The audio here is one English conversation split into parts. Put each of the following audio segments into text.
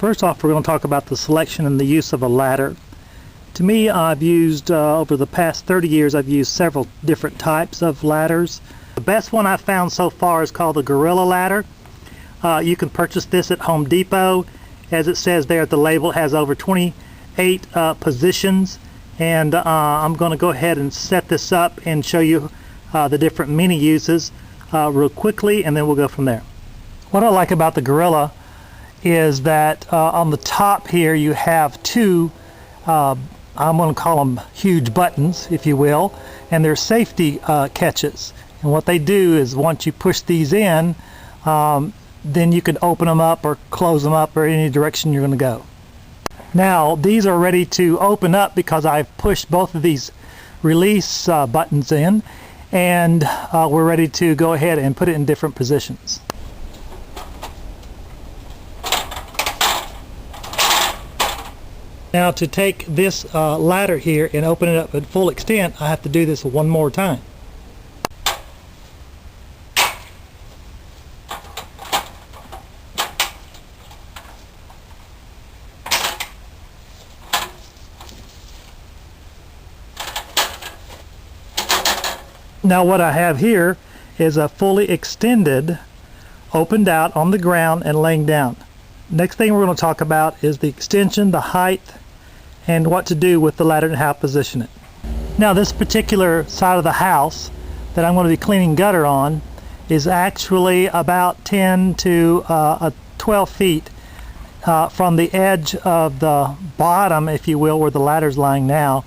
First off, we're going to talk about the selection and the use of a ladder. To me, I've used, over the past 30 years, I've used several different types of ladders. The best one I've found so far is called the Gorilla Ladder. You can purchase this at Home Depot. As it says there at the label, it has over 28 positions. And I'm going to go ahead and set this up and show you the different mini uses real quickly, and then we'll go from there. What I like about the Gorilla is that on the top here you have two, I'm going to call them huge buttons, if you will, and they're safety catches. And what they do is once you push these in, then you can open them up or close them up or any direction you're going to go. Now these are ready to open up because I've pushed both of these release buttons in, and we're ready to go ahead and put it in different positions. Now to take this ladder here and open it up at full extent, I have to do this one more time. Now what I have here is a fully extended, opened out on the ground and laying down. Next thing we're going to talk about is the extension, the height, and what to do with the ladder and how to position it. Now this particular side of the house that I'm going to be cleaning gutter on is actually about 10 to 12 feet from the edge of the bottom, if you will, where the ladder's lying now,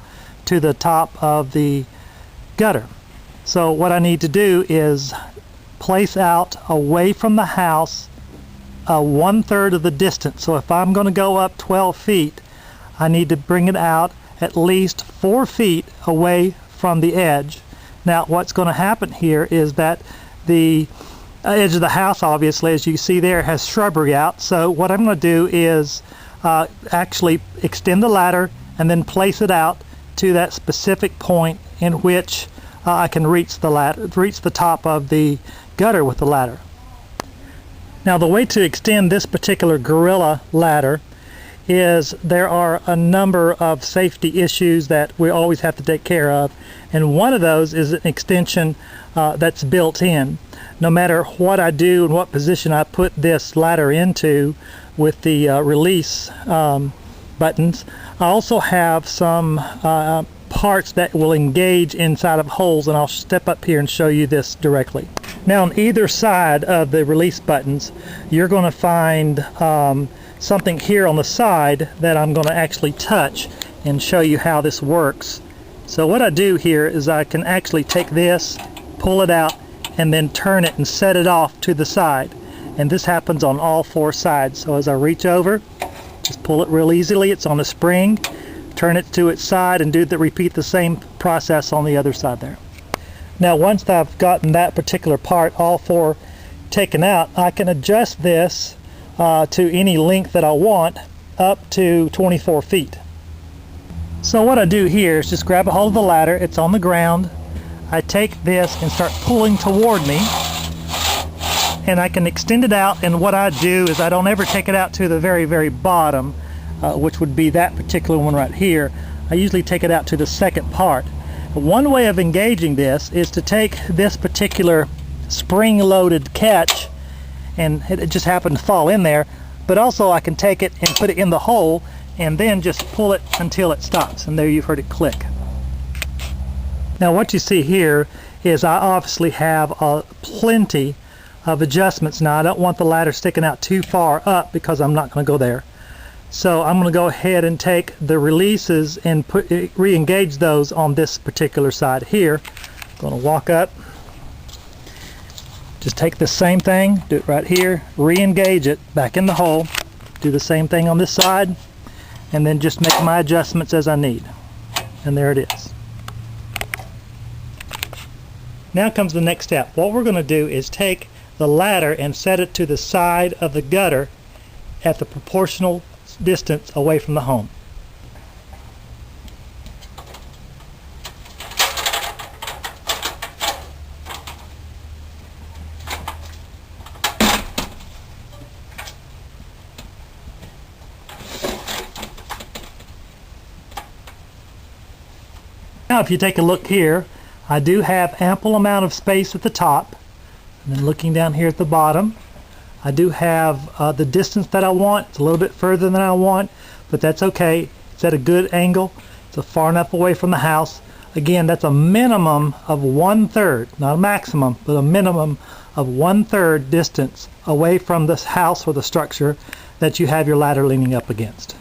to the top of the gutter. So what I need to do is place out away from the house 1/3 of the distance. So if I'm going to go up 12 feet, I need to bring it out at least 4 feet away from the edge. Now what's going to happen here is that the edge of the house, obviously, as you see there, has shrubbery out. So what I'm going to do is actually extend the ladder and then place it out to that specific point in which I can reach the top of the gutter with the ladder. Now the way to extend this particular Gorilla ladder is there are a number of safety issues that we always have to take care of, and one of those is an extension that's built in. No matter what I do and what position I put this ladder into with the release buttons, I also have some parts that will engage inside of holes, and I'll step up here and show you this directly. Now on either side of the release buttons you're going to find something here on the side that I'm going to actually touch and show you how this works. So what I do here is I can actually take this, pull it out, and then turn it and set it off to the side, and this happens on all 4 sides. So as I reach over, just pull it real easily, it's on a spring, turn it to its side, and repeat the same process on the other side there. Now once I've gotten that particular part, all 4 taken out, I can adjust this to any length that I want, up to 24 feet. So what I do here is just grab a hold of the ladder, it's on the ground, I take this and start pulling toward me, and I can extend it out, and what I do is I don't ever take it out to the very, very bottom, which would be that particular one right here. I usually take it out to the second part. One way of engaging this is to take this particular spring-loaded catch, and it just happened to fall in there, but also I can take it and put it in the hole and then just pull it until it stops, and there you've heard it click. Now what you see here is I obviously have plenty of adjustments. Now I don't want the ladder sticking out too far up because I'm not going to go there. So I'm going to go ahead and take the releases and re-engage those on this particular side here. I'm going to walk up, just take the same thing, do it right here, re-engage it back in the hole, do the same thing on this side, and then just make my adjustments as I need. And there it is. Now comes the next step. What we're going to do is take the ladder and set it to the side of the gutter at the proportional distance away from the home. if you take a look here, I do have ample amount of space at the top. And then looking down here at the bottom, I do have the distance that I want. It's a little bit further than I want, but that's okay. It's at a good angle. It's far enough away from the house. Again, that's a minimum of 1/3, not a maximum, but a minimum of 1/3 distance away from this house or the structure that you have your ladder leaning up against.